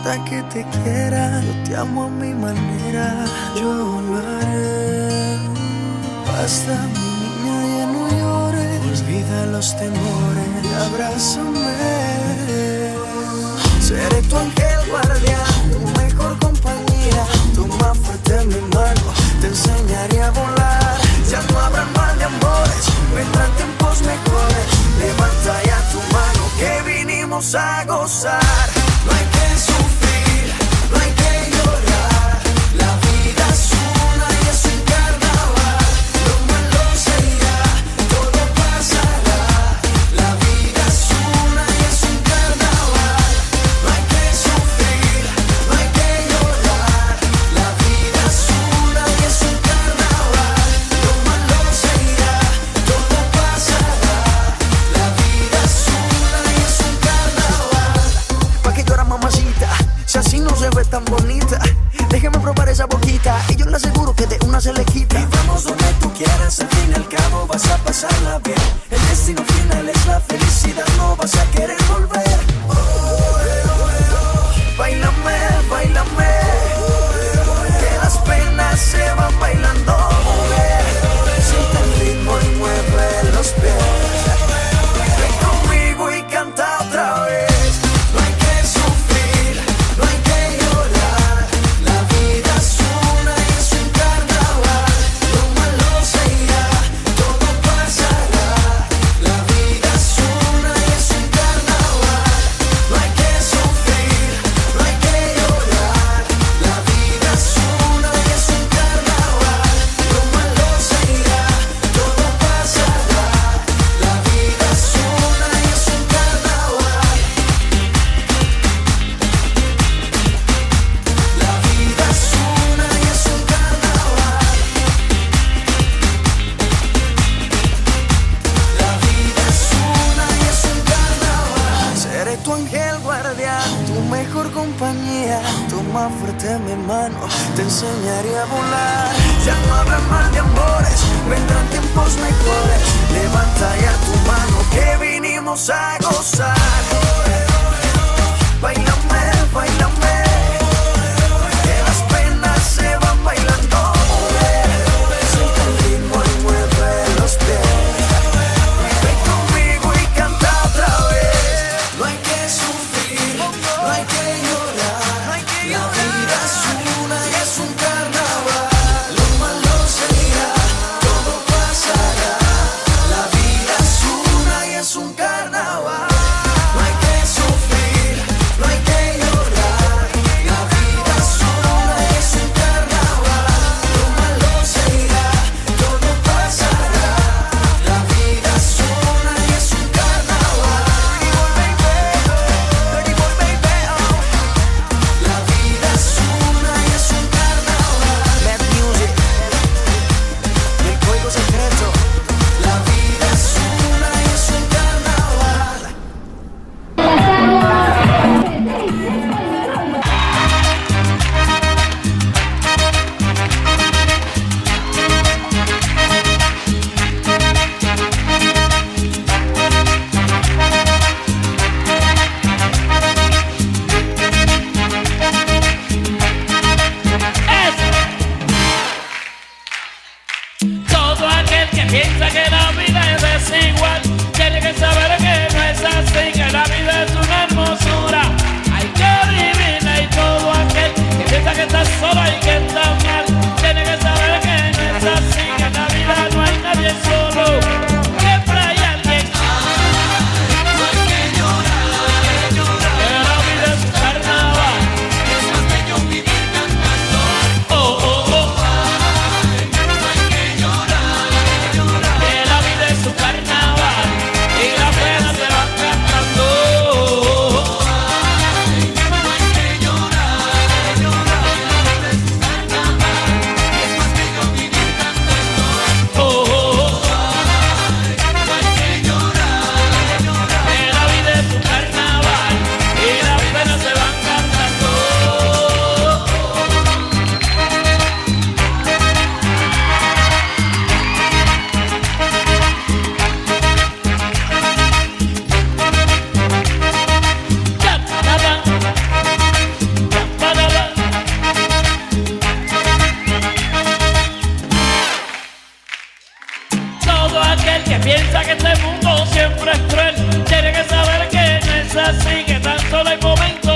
importa que te quiera, yo te amo a mi manera. Yo lo haré. Basta, mi niña, ya no llores. Olvida los temores y abrázame. Seré tu ángel guardián, tu mejor compañía. Toma fuerte mi mano, te enseñaré a volar. Ya no habrá mal de amores, vendrán tiempos mejores. Levanta ya tu mano que vinimos a gozar. No hay que sufrir, no hay que llorar. La vida es una y es un carnaval. Lo malo se irá, todo pasará. La vida es una y es un carnaval. No hay que sufrir, no hay que llorar. La vida es una y es un carnaval. Lo malo se irá, todo pasará. La vida es una y es un carnaval. ¿Pa' qué llorar, mamacita? Si así no se ve tan bonita. Déjeme probar esa boquita y yo le aseguro que de una se le quita. Y vamos donde tú quieras, al fin y al cabo vas a pasarla bien. El destino final es la felicidad, no vas a querer volver. Báilame, báilame, que las penas se van bailando. Siente el ritmo y mueve los pies. Ven conmigo y canta otra vez. No hay que sufrir, no hay que llorar. La vida es una y es un carnaval. Lo malo se irá, todo pasará. La vida es una y es un carnaval. No hay que sufrir, no hay que llorar. La vida es una y es un carnaval. Lo malo se irá, todo pasará. La vida es una y es un carnaval. La vida es una y es un carnaval. La vida es una y es un carnaval. Seré tu ángel guardián, tu mejor compañía. Toma fuerte mi mano, te enseñaré a volar. Ya no habrá mal de amores, vendrán tiempos mejores. Levanta ya tu mano que vinimos a gozar. Báilame, báilame, que las penas se van bailando. Siente el ritmo y mueve los pies. Ven conmigo y canta otra vez. No hay que sufrir, no hay que llorar. La vida es una y es un carnaval. Lo malo se irá, todo pasará. La vida es una y es un carnaval. No hay que sufrir, no hay que llorar. La vida es una y es un carnaval. Lo malo se irá, todo pasará. La vida es una y es un carnaval. La vida es una y es un carnaval. Mad Music, el código secreto. La vida es una y es un carnaval. Todo aquel que piensa que la vida es desigual tiene que saber que no es así, que la vida es una hermosura, hay que vivirla. Y todo aquel que piensa que está solo y que está mal tiene que saber que no es así, que en la vida no hay nadie solo, siempre hay alguien. No hay que llorar, que la vida es un carnaval, es más bello vivir cantando. Oh, oh, oh. Que la vida es un carnaval y la pena se va cantando. No hay que llorar, aquel que piensa que este mundo siempre es cruel tiene que saber que no es así, que tan solo hay momentos